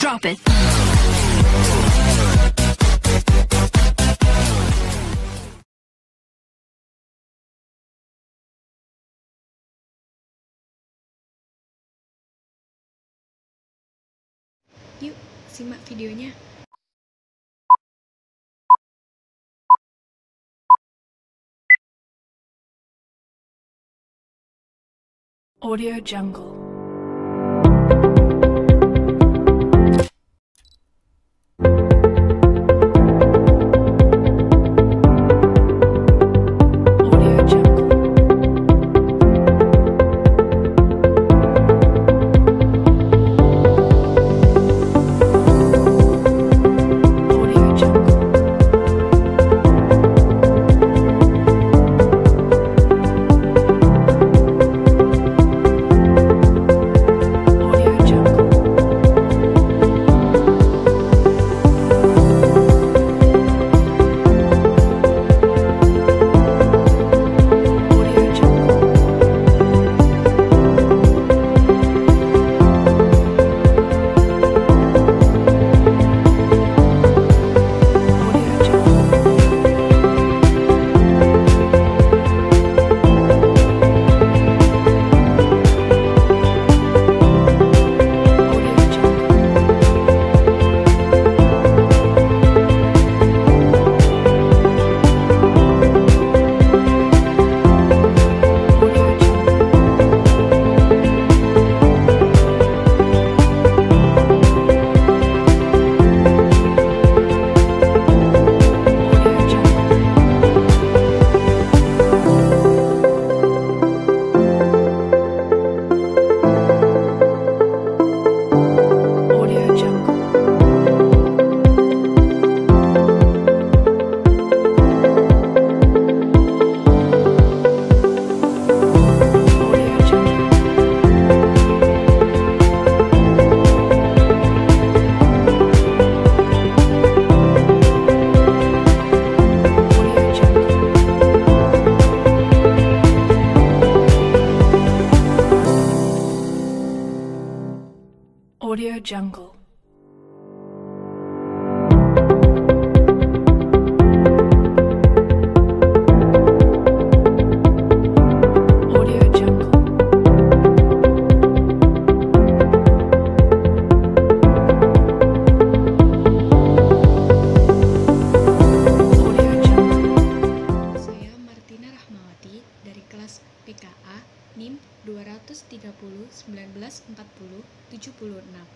Drop it. Yuk, simak videonya. Audio Jungle. Audio Jungle. Audio Jungle. Audio Jungle. Saya Martina Rahmawati dari kelas PKA NIM 230 1940 76.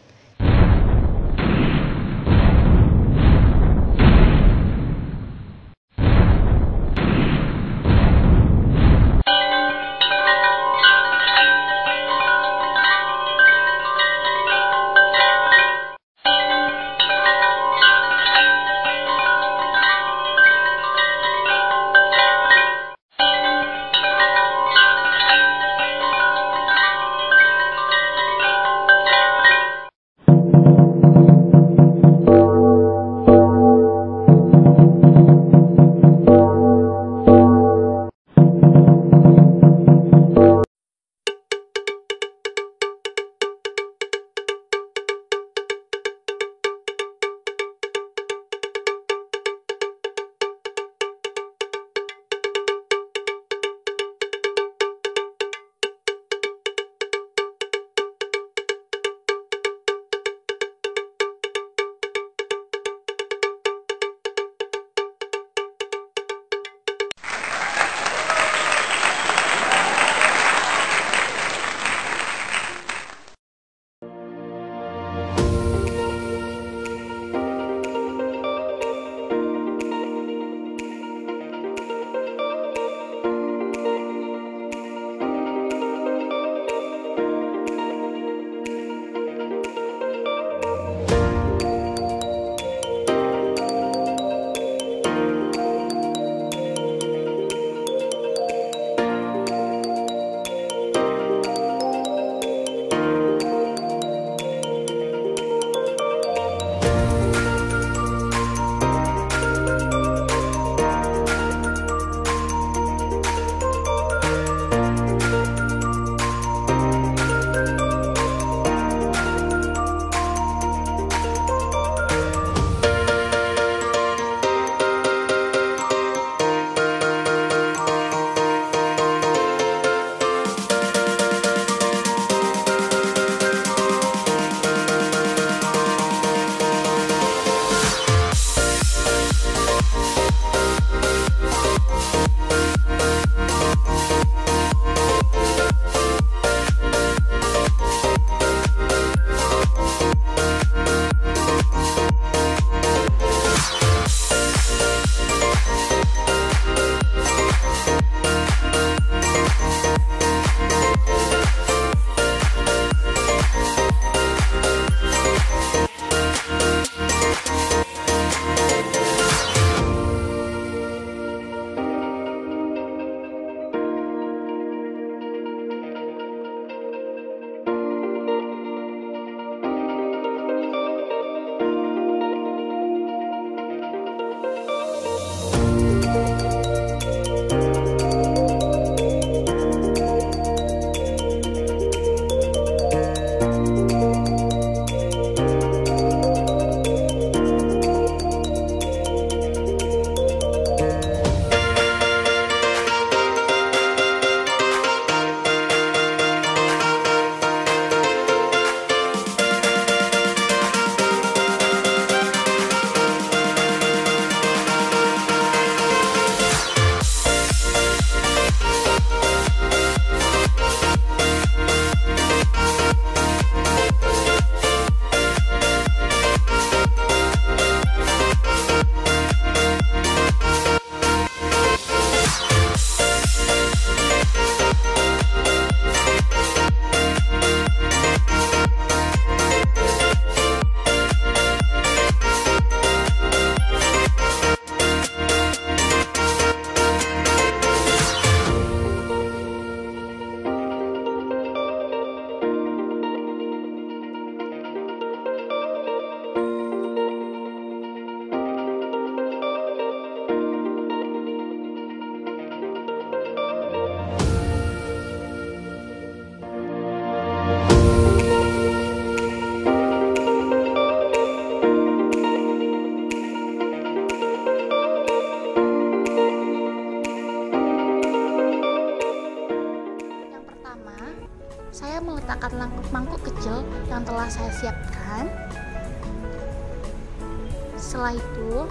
Setelah itu,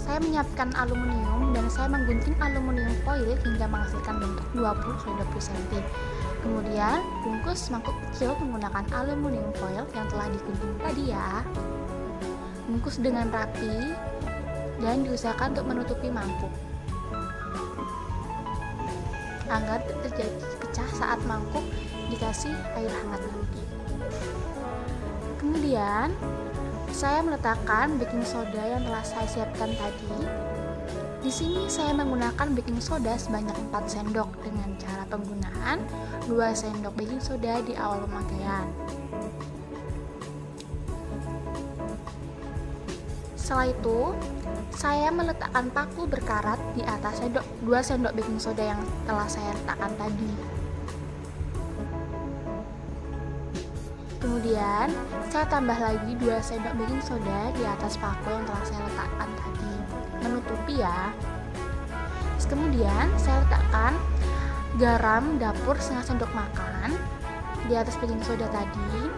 saya menyiapkan aluminium dan saya menggunting aluminium foil hingga menghasilkan bentuk 20x20 cm. Kemudian, bungkus mangkuk kecil menggunakan aluminium foil yang telah digunting tadi ya. Bungkus dengan rapi dan diusahakan untuk menutupi mangkuk agar terjadi pecah saat mangkuk dikasih air hangat nanti. Kemudian saya meletakkan baking soda yang telah saya siapkan tadi. Di sini saya menggunakan baking soda sebanyak 4 sendok dengan cara penggunaan 2 sendok baking soda di awal pemakaian. Setelah itu, saya meletakkan paku berkarat di atas 2 sendok baking soda yang telah saya letakkan tadi. Kemudian, saya tambah lagi 2 sendok baking soda di atas paku yang telah saya letakkan tadi, menutupi ya. Kemudian, saya letakkan garam dapur setengah sendok makan di atas baking soda tadi.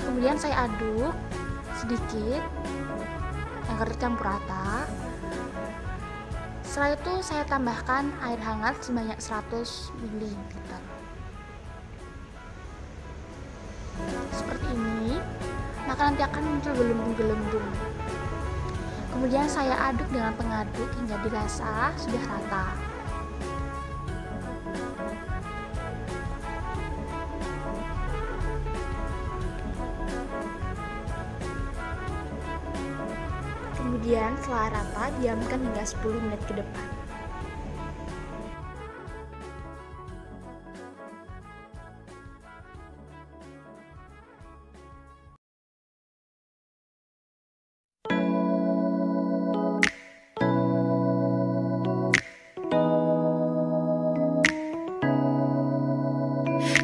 Kemudian saya aduk sedikit agar tercampur rata. Setelah itu saya tambahkan air hangat sebanyak 100 ml. Seperti ini, maka nanti akan muncul gelembung-gelembung. Kemudian saya aduk dengan pengaduk hingga dirasa sudah rata. Kemudian setelah rata, diamkan hingga 10 menit ke depan.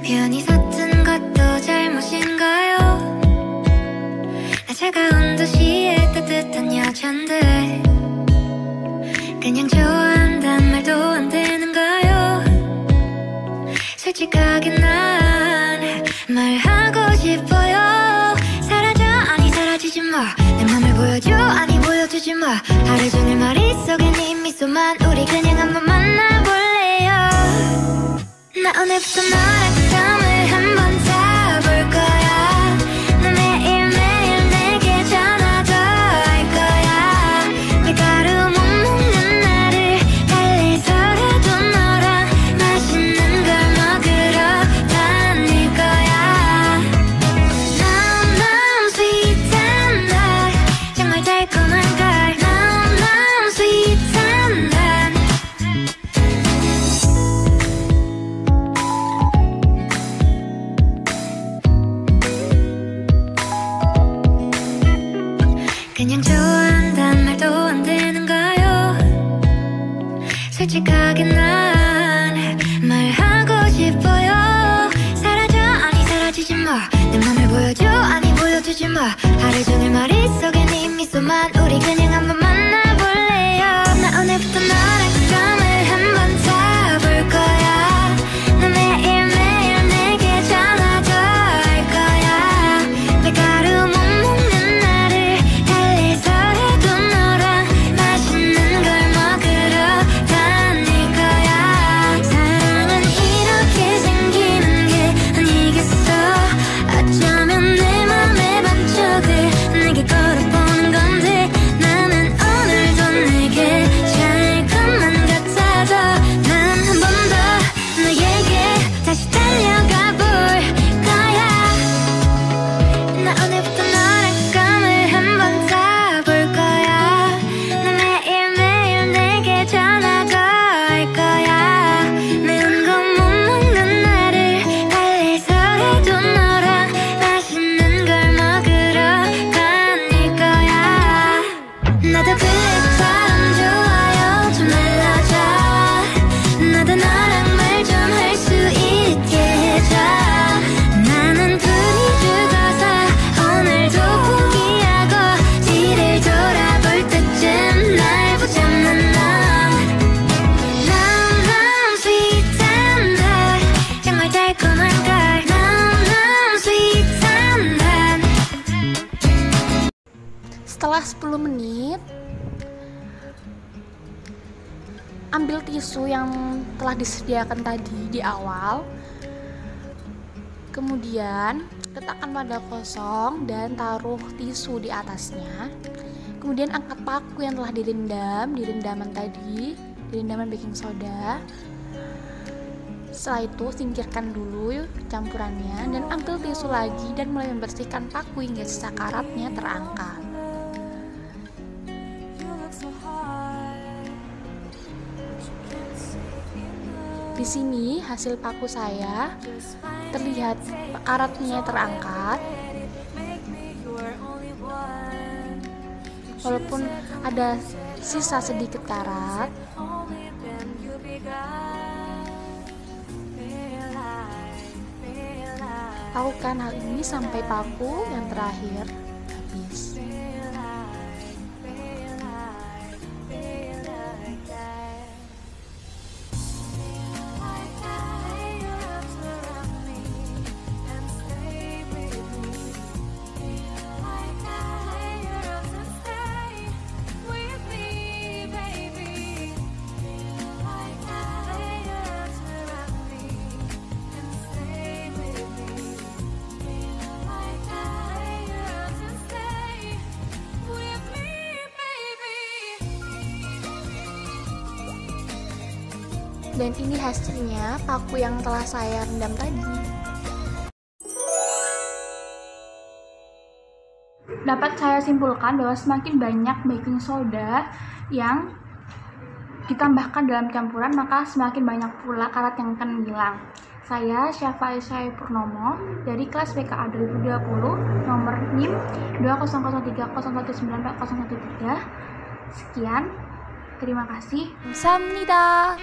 편히 섰은 것도 잘못인가요? 나 차가운 도시의 따뜻한 여잔데 그냥 좋아한단 말도 안 되는가요? 솔직하게 난 말하고 싶어요. 사라져 아니 사라지지 마. 내 맘을 보여줘 아니 보여주지 마. 하루 종일 머릿속에 네 미소만 우리 그냥 한번 만나볼래요. 나 오늘부터 너랑 썸을 한번 타볼 거야. 너 매일매일 내게 전화도 할 거야. 밀가루 못 먹는 나를 달래서라도 너랑 맛있는 걸 먹으러 다닐 거야. Nom nom sweet and hot 정말 달콤한 걸 Nom nom sweet and hot 그냥 좋아한단 말도 안 되는가요? 솔직하게 난 말하고 싶어요. 사라져 아니 사라지지 마. 내 맘을 보여줘 아니 보여주지 마. 하루 종일 머릿속에 네 미소만 우리 그냥 한번 만나볼래요. 나 오늘부터 너랑 썸을 한번 타볼 거야. 너 매일매일 내게 전화도 할 거야. 밀가루 못 먹는 나를 달래서라도 너랑 맛있는 걸 먹으러 다닐 거야. 사랑은 이렇게 생기는 게 아니겠어. 어쩌면 내 맘의 반쪽을 내게 걸어보는 건데 난 Setelah 10 menit, ambil tisu yang telah disediakan tadi di awal. Kemudian letakkan wadah kosong dan taruh tisu di atasnya. Kemudian angkat paku yang telah direndam di rendaman tadi, di rendaman baking soda. Setelah itu singkirkan dulu campurannya dan ambil tisu lagi dan mulai membersihkan paku hingga sisa karatnya terangkat. Di sini hasil paku saya terlihat karatnya terangkat. Walaupun ada sisa sedikit karat. Lakukan hal ini sampai paku yang terakhir habis. Dan ini hasilnya paku yang telah saya rendam tadi. Dapat saya simpulkan bahwa semakin banyak baking soda yang ditambahkan dalam campuran, maka semakin banyak pula karat yang akan hilang. Saya Syafa Aisyah Purnomo dari kelas PKA 2020 nomor NIM 200301940113. Sekian, terima kasih. Kamsahamnida.